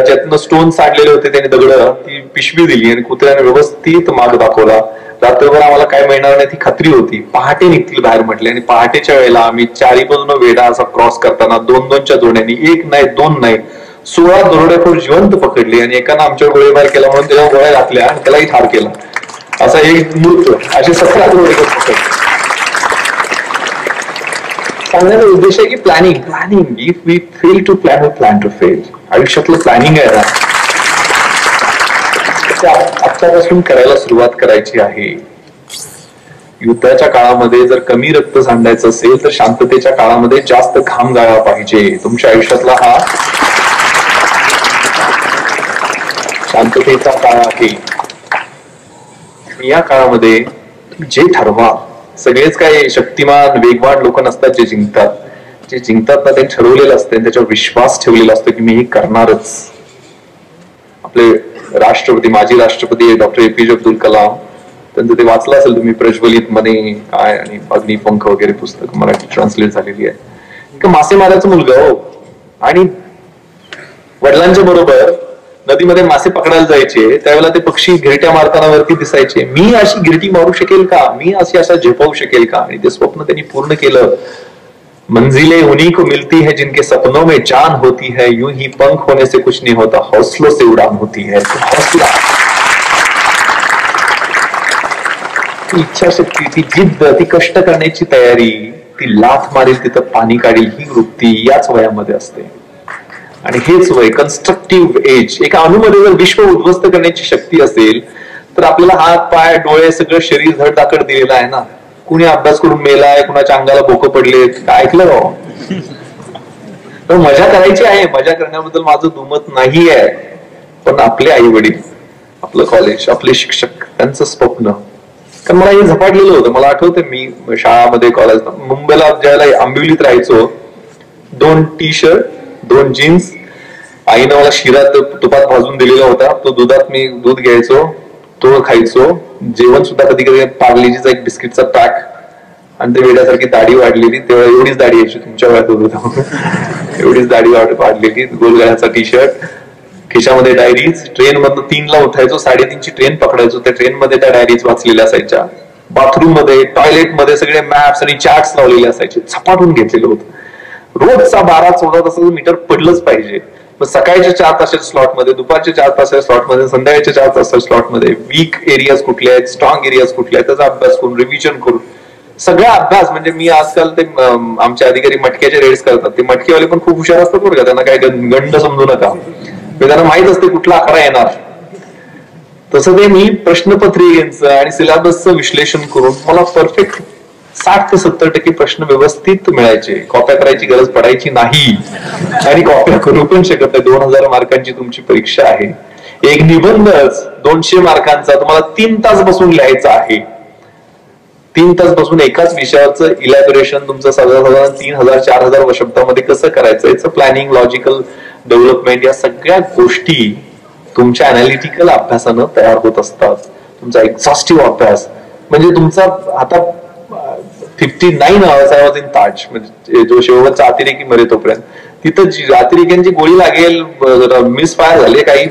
ज्यातनं स्टोन साडलेले होते त्याने दगड, ती पिशवी दिली आणि कुत्र्याने व्यवस्थित मार्ग दाखवला. रात्रभर आम्हाला काय मिळणार नाही ती खात्री होती. पहाटे निघतील बाहेर म्हटले आणि पहाटेच्या वेळेला आम्ही चारी बाजून वेढा असा क्रॉस करताना 2-2च्या जोड्यांनी, 1 नाही 2 नाही 16 दरोडेखोर जिवंत पकडले आणि एकानं आमच्यावर गोळीबार केला म्हणून त्याला गोळ्या घातल्या आणि त्यालाही ठार केला. असा एक मृत्यू, असे 17 दरोडेखोर पकडले. सांगण्याचा उद्देश आहे की planning if we fail to plan we plan to fail. आयुष्यातलं प्लॅनिंग आहे ना, आत्तापासून करायला सुरुवात करायची आहे. युद्धाच्या काळामध्ये जर कमी रक्त सांडायचं असेल तर शांततेच्या काळामध्ये जास्त घाम गाळला पाहिजे. तुमच्या आयुष्यातला हा शांततेचा काळ आहे. या काळामध्ये जे ठरवा, सगळेच काही शक्तिमान वेगवान लोक नसतात जे जिंकतात. जे जिंकतात ना त्यांनी ठरवलेलं असतं, त्याच्यावर विश्वास ठेवलेला असतो की मी हे करणारच. आपले राष्ट्रपती, माजी राष्ट्रपती डॉक्टर APJ अब्दुल कलाम, त्यांचं ते वाचलं असेल तुम्ही, प्रज्वलित मने काय आणि अग्निपंख वगैरे पुस्तक मराठी ट्रान्सलेट झालेली आहे. मासेमाराचा मुलगा हो, आणि वडिलांच्या बरोबर नदीमध्ये मासे पकडायला जायचे. त्यावेळेला ते पक्षी गिरट्या मारताना वरती दिसायचे. मी अशी गिरटी मारू शकेल का, मी असा झेपावू शकेल का? आणि ते स्वप्न त्यांनी पूर्ण केलं. मंजिलें उन्हीं को मिलती है जिनके सपनों में जान होती है, यूं ही पंख होने से कुछ नहीं होता, हौसलों से उड़ान होती है. हौसला, इच्छाशक्ती, ती जिद्द, ती कष्ट करण्याची तयारी, ती लाथ मारेल तिथं पाणी काढेल ही वृत्ती याच वयामध्ये असते. आणि हेच वय कन्स्ट्रक्टिव्ह एज. एका अणूमध्ये जर विश्व उद्ध्वस्त करण्याची शक्ती असेल तर आपल्याला हात पाय डोळे सगळं शरीर धडधाकड दिलेलं आहे ना. कुणी अभ्यास करून मेलाय, कुणाच्या अंगाला भोकं पडले, काय ऐकलं राव. तर मजा करायची आहे, मजा करण्याबद्दल माझं दुमत नाही आहे. पण आपले आई वडील, आपलं कॉलेज, आपले शिक्षक, त्यांचं स्वप्न, कारण मला हे झपाटलेलं होतं. मला आठवतं मी शाळामध्ये, कॉलेज, मुंबईला ज्यावेळेला आंबिवलीत राहायचो, 2 टी-शर्ट 2 जीन्स, आईनं मला शिरा तुपात भाजून दिलेला होता, तो दुधात मी दूध घ्यायचो, तो खायचो. जेवण सुद्धा कधी कधी पार्लेजीचा एक बिस्किटचा पॅक, आणि ते वेड्यासारखी दाढी वाढलेली. तेव्हा एवढीच दाढी यायची, तुमच्या वेळात होत एवढीच दाढी वाढलेली, गोलगळ्याचा टी-शर्ट, खिशामध्ये डायरीज. ट्रेन मधनं 3ला उठायचो, 3:30ची ट्रेन पकडायचो. त्या ट्रेन मध्ये त्या डायरीज वाचलेल्या असायच्या. बाथरूम मध्ये, टॉयलेट मध्ये सगळे मॅप्स आणि चार्ट्स लावलेले असायचे. झपाटून घेतलेलं होतं. रोजचा 12-14 तासाचं मीटर पडलंच पाहिजे. सकाळच्या 4 तासाच्या स्लॉटमध्ये, दुपारच्या 4 तासाच्या स्लॉटमध्ये, संध्याकाळच्या 4 तासाच्या स्लॉटमध्ये वीक एरियाज कुठले आहेत, स्ट्रॉंग एरियाज कुठले आहेत, त्याचा अभ्यास करून, रिव्हिजन करून, सगळा अभ्यास. म्हणजे मी आजकाल ते आमचे अधिकारी मटक्याचे रेड्स करतात. ते मटकेवाले पण खूप हुशार असतात बरं का, त्यांना काय गंड समजू नका, त्यांना माहित असते कुठला आकडा येणार. तसं ते मी प्रश्नपत्रिकेचं आणि सिलेबसचं विश्लेषण करून मला परफेक्ट 60 ते 70% प्रश्न व्यवस्थित मिळायचे. कॉप्या करायची गरज पडायची नाही, आणि कॉप्या करू पण शकत नाही. 2000 मार्कांची तुमची परीक्षा आहे. एक निबंधच 200 मार्कांचा तुम्हाला 3 तास बसून लिहायचा आहे. 3 तास बसून एकाच विषयाचं इलॅबोरेशन तुमचं साधारण 3000-4000 शब्दामध्ये कसं करायचं, याचं प्लॅनिंग, लॉजिकल डेव्हलपमेंट, या सगळ्या गोष्टी तुमच्या अनालिटिकल अभ्यासानं तयार होत असतात. तुमचा एक्झॉस्टिव्ह अभ्यास म्हणजे तुमचा आता 59 hours I was in ताज, म्हणजे जो शेवटचा अतिरेकी मरे तोपर्यंत तिथं अतिरेक्यांची गोळी लागेल, मिस फायर झाले, काही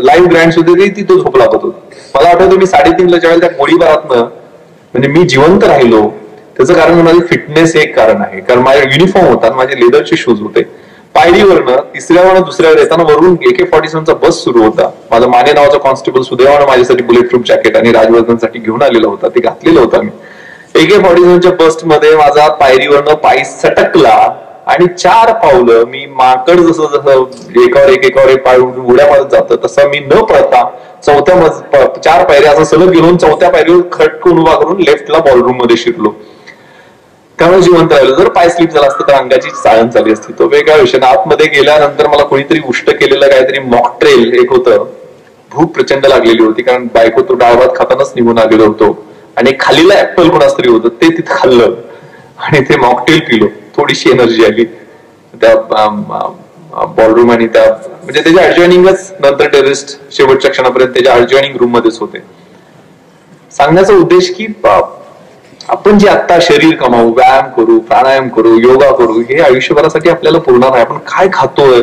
लाईव्ह ग्रँड्स होते, तिथं झोप लागत होत. मला आठवतं मी 3:30ला ज्यावेळेला त्या गोळीबारातनं म्हणजे मी जिवंत राहिलो, त्याचं कारण माझी फिटनेस एक कारण आहे. कारण माझे युनिफॉर्म होता, माझे लेदरचे शूज होते. पायरीवरनं तिसऱ्यावरनं दुसऱ्यावर येताना वरून AK-47चा बस सुरू होता. माझा माने नावाचा कॉन्स्टेबल सुदैवानं माझ्यासाठी बुलेट प्रूफ जॅकेट आणि राजवर्धनसाठी घेऊन आलेला होता, ते घातलेलं होतं मी. AK-47च्या बस्ट मध्ये माझा पायरीवरनं पाय सटकला आणि 4 पावलं मी माकड जसं एकावर एक पाय उड्या मारत जातं तसं मी न पळता 4 पायऱ्या असं सलग घेऊन 4थ्या पायरीवर खटकून उभा करून लेफ्टला बॉलरूम मध्ये शिरलो. त्यामुळे जिवंत राहिलो. जर पाय स्लिप झाला असतं तर अंगाची चाळण झाली असती, तो वेगळा विषय. आतमध्ये गेल्यानंतर मला कोणीतरी उष्ट केलेलं काहीतरी मॉकटेल एक होतं. भूक प्रचंड लागलेली होती कारण बायको तो डाळ भात खातानाच निघून आलेलो होतो आणि खालीला ऍपल कोणाच तरी होतं ते तिथं खाल्लं आणि ते मॉकटेल पिलो. थोडीशी एनर्जी आली त्या बॉलरूम आणि त्या म्हणजे त्याच्या अडजॉइनिंगच. नंतर टेररिस्ट शेवटच्या क्षणापर्यंत त्याच्या अडजॉइनिंग रूम मध्येच होते. सांगण्याचा उद्देश की आपण जे आता शरीर कमावू, व्यायाम करू, प्राणायाम करू, योगा करू, हे आयुष्यभरासाठी आपल्याला पुरणार नाही. आपण काय खातोय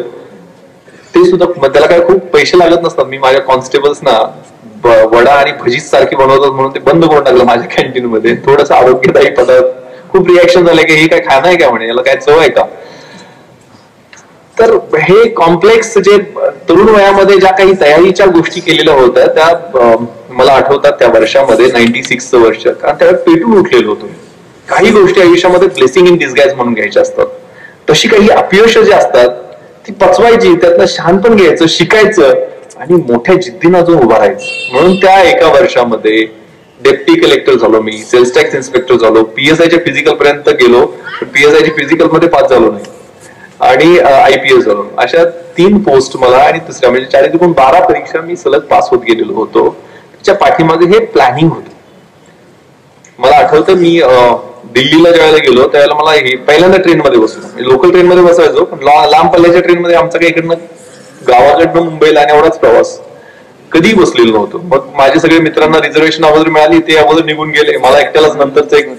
ते सुद्धा, त्याला काय खूप पैसे लागत नसतात. मी माझ्या कॉन्स्टेबल्सना वडा आणि भजीच सारखी बनवतात म्हणून ते बंद करून टाकलं माझ्या कॅन्टीन मध्ये. थोडंसं आरोग्यदायी पदार्थ. खूप रिॲक्शन झाले की हे काय खाणं आहे का म्हणे, याला काय चव आहे का. तर हे कॉम्प्लेक्स जे तरुण वयामध्ये ज्या काही तयारीच्या गोष्टी केलेल्या होत्या त्या मला आठवतात त्या वर्षामध्ये 96चं वर्ष. कारण त्यावेळेस पेटून उठलेलो होतो. काही गोष्टी आयुष्यामध्ये ब्लेसिंग इन डिस्गाइज म्हणून घ्यायच्या असतात. तशी काही अपयश जे असतात ती पचवायची, त्यातनं शहाणपण घ्यायचं, शिकायचं आणि मोठ्या जिद्दीनं अजून उभा राहायचं. म्हणून त्या एका वर्षामध्ये डेप्टी कलेक्टर झालो मी, सेल्स टॅक्स इन्स्पेक्टर झालो, PSIच्या फिजिकल पर्यंत गेलो, पण PSIच्या फिजिकल मध्ये पास झालो नाही आणि IPS झालो. अशा 3 पोस्ट मला आणि तिसऱ्या म्हणजे 4-12 परीक्षा मी सलग पास होत गेलेलो होतो. त्याच्या पाठीमागे हे प्लॅनिंग होतं. मला आठवतं मी दिल्लीला ज्यावेळेला गेलो त्यावेळेला मला हे पहिल्यांदा ट्रेनमध्ये बसलो. लोकल ट्रेनमध्ये बसायचो पण लांब पल्ल्याच्या ट्रेनमध्ये आमचा काही इकडनं गावाकडनं मुंबईला आणि एवढाच प्रवास कधी बसलेलो नव्हतो. मग माझे सगळे मित्रांना रिझर्वेशन अगोदर मिळाली, ते अगोदर निघून गेले. मला एकट्यालाच नंतरच एक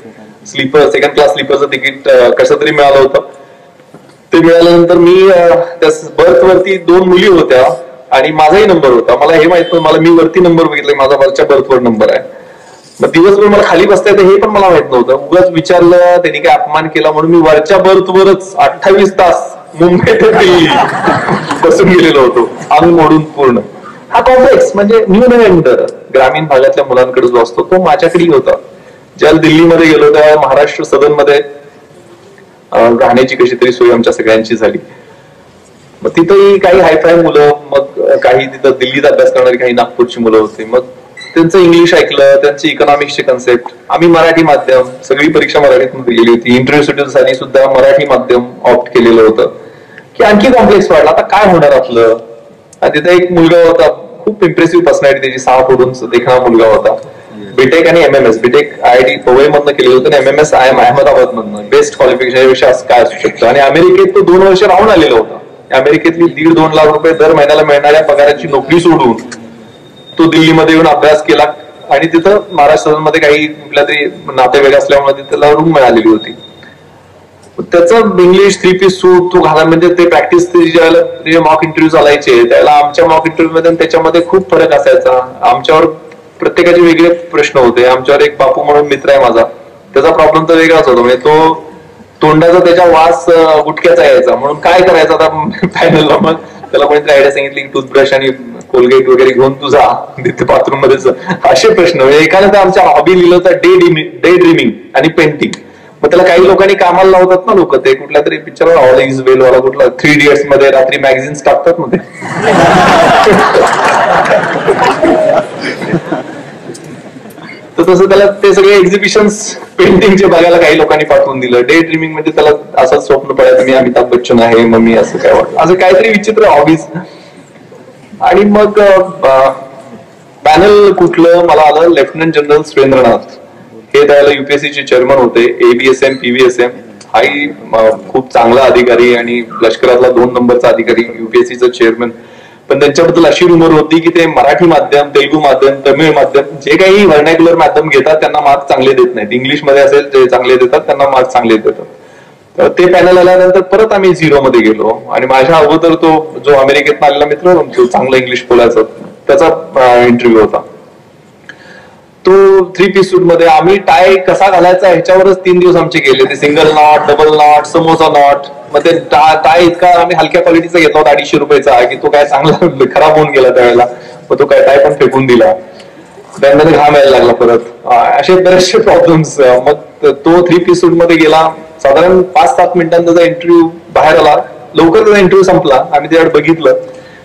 स्लीपर, सेकंड क्लास स्लीपरचं तिकीट कसं तरी मिळालं होतं. ते मिळाल्यानंतर मी त्या बर्थ वरती 2 मुली होत्या आणि माझाही नंबर होता. मला हे माहित नव्हतं, मला मी वरती नंबर बघितलाय, माझा वरच्या बर्थवर नंबर आहे. मग दिवसभर मला खाली बसता येतं हे पण मला माहित नव्हतं. उगाच विचारलं, त्यांनी काय अपमान केला म्हणून मी वरच्या बर्थवरच 28 तास मुंबई ते दिल्ली बसून गेलेलो होतो, अंग मोडून पूर्ण. हा कॉम्प्लेक्स म्हणजे न्यू नोव्हेंबर ग्रामीण भागातल्या मुलांकडे जो असतो तो माझ्याकडे होता. ज्याला दिल्लीमध्ये गेलो त्या महाराष्ट्र सदन मध्ये राहण्याची कशी तरी सोय आमच्या सगळ्यांची झाली. मग तिथंही काही हायफाय मुलं, मग काही तिथं दिल्लीत अभ्यास करणारी काही नागपूरची मुलं होती. मग त्यांचं इंग्लिश ऐकलं, त्यांची इकॉनॉमिक्सची कन्सेप्ट. आम्ही मराठी माध्यम, सगळी परीक्षा मराठीतून गेली होती. इंटरव्ह्यू साठी सुद्धा मराठी माध्यम ऑप्ट केलेलं होतं की आणखी कॉम्प्लेक्स वाढला, आता काय होणार आपलं. आणि तिथे एक मुलगा होता, खूप इम्प्रेसिव्ह पर्सनॅलिटी, त्याची 6 फुटून देखणा मुलगा होता. बीटेक आणि MMS, बीटेक IIT पवई मधनं केलेलं होतं आणि MMS अहमदाबाद मधनं. बेस्ट क्वालिफिकेशन विषय काय असू शकतो. आणि अमेरिकेत तो 2 वर्ष राहून आलेला होता. अमेरिकेतली 1.5-2 लाख रुपये दर महिन्याला मिळणाऱ्या पगाराची नोकरी सोडून तो दिल्लीमध्ये येऊन अभ्यास केला आणि तिथं महाराष्ट्रामध्ये काही कुठल्या तरी नातेवाईक असल्यामुळे त्याला रूम मिळालेली होती. त्याचं इंग्लिश 3 पीस सूट तो घाला म्हणजे ते प्रॅक्टिस ज्यावेळेला मॉक इंटरव्ह्यू चालायचे त्याला आमच्या मॉक इंटरव्ह्यू मध्ये त्याच्यामध्ये खूप फरक असायचा. आमच्यावर प्रत्येकाचे वेगळे प्रश्न होते. आमच्यावर एक बापू म्हणून मित्र आहे माझा, त्याचा प्रॉब्लेम तर वेगळाच होता. म्हणजे तो तोंडाचा त्याच्या वास गुटख्याचा यायचा, म्हणून काय करायचं आता पॅनलला. मग त्याला कोणीतरी आयडिया सांगितली की टूथब्रश आणि कोलगेट वगैरे घेऊन तू जा तिथे बाथरूम मध्येच. असे प्रश्न म्हणजे एकाने तर आमच्या हॉबी लिहिलं होतं डे ड्रीमिंग आणि पेंटिंग. मग त्याला काही लोकांनी कामाला लावतात ना लोक, ते कुठल्या तरी पिक्चर ऑल इज वेल वाला कुठला 3 इडियट्स मध्ये रात्री मॅगझिन्स टाकतात ना ते. तर तसं त्याला ते सगळे एक्झिबिशन्स पेंटिंगचे बघायला काही लोकांनी पाठवून दिलं. डे ड्रीमिंग म्हणजे त्याला असंच स्वप्न पडायचं मी अमिताभ बच्चन आहे, मग मी असं काय वाटलं, असं काहीतरी विचित्र हॉबीज. आणि मग पॅनल कुठलं मला आलं, लेफ्टनंट जनरल सुरेंद्रनाथ. हे त्याला UPSCचे चेअरमन होते. ABSM PVSM हाही खूप चांगला अधिकारी आणि लष्करातला 2 नंबरचा अधिकारी, UPSCचं चेअरमन. पण त्यांच्याबद्दल अशी रुमर होती की ते मराठी माध्यम, तेलुगू माध्यम, तमिळ माध्यम जे काही व्हर्नॅक्युलर माध्यम घेतात त्यांना मार्क चांगले देत नाहीत. इंग्लिशमध्ये असेल जे चांगले देतात त्यांना मार्क चांगले देतात. तर ते पॅनल आल्यानंतर परत आम्ही 0 मध्ये गेलो. आणि माझ्या अगोदर तो जो अमेरिकेत आलेला मित्र जो चांगला इंग्लिश बोलायचा त्याचा इंटरव्ह्यू होता. तो 3 पीस सूट मध्ये. आम्ही टाय कसा घालायचा ह्याच्यावरच 3 दिवस आमचे गेले. ते single not, double not, samosa not. मग ते टाय इतका आम्ही हलक्या क्वालिटीचा घेतला होता 250 रुपयाचा की तो काय चांगला खराब होऊन गेला त्यावेळेला. मग तो काय टाय पण फेकून दिला. त्यामध्ये घाम यायला लागला परत. असे बरेचसे प्रॉब्लेम्स. मग तो 3 पीस सूट मध्ये गेला. साधारण 5-7 मिनिटांचा त्याचा इंटरव्ह्यू बाहेर आला. लवकर त्याचा इंटरव्ह्यू संपला. आम्ही त्याकडे बघितलं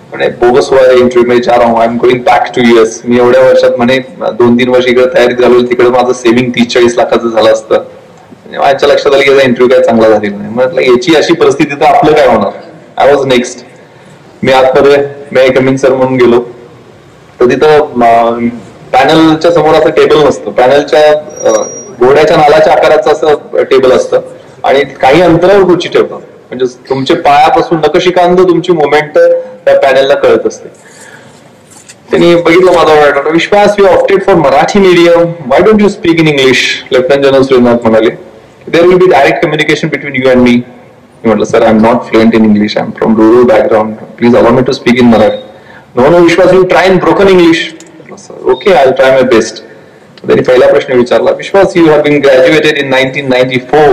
म्हणे बोगस हुआ इंटरव्ह्यू में जा रहा हूं, I am going back to US. मी एवढ्या वर्षात म्हणे 2-3 वर्ष इकडे तयारीत झालो, तिकडे माझं सेव्हिंग 30-40 लाखाचं झालं असतं. माझ्या लक्षात आलं की याचा इंटरव्ह्यू काय चांगला झालेला नाही. म्हटलं याची अशी परिस्थिती तर आपलं काय होणार. I was next. मी आतमध्ये मे कमिंग सर म्हणून गेलो तर तिथं पॅनलच्या समोर असं टेबल नसतं. पॅनलच्या घोड्याच्या नालाच्या आकाराचं असं टेबल असतं आणि काही अंतरावर खुर्ची ठेवतात. म्हणजे तुमचे पायापासून नखशिखांत तुमची मुवमेंट त्या पॅनलला कळत असते. त्यांनी बघितलं माझा वाटलं, Vishwas you opted for Marathi medium, why don't you speak in English. Lieutenant general Shrinath म्हणाले there will be direct communication between you and me. म्हटलं sir I am not fluent in English, I am from rural background, please allow me to speak in Marathi. No no Vishwas you try in broken English. Okay I will try my best. त्यांनी पहिला प्रश्न विचारला, Vishwas you have bin graduated in 1994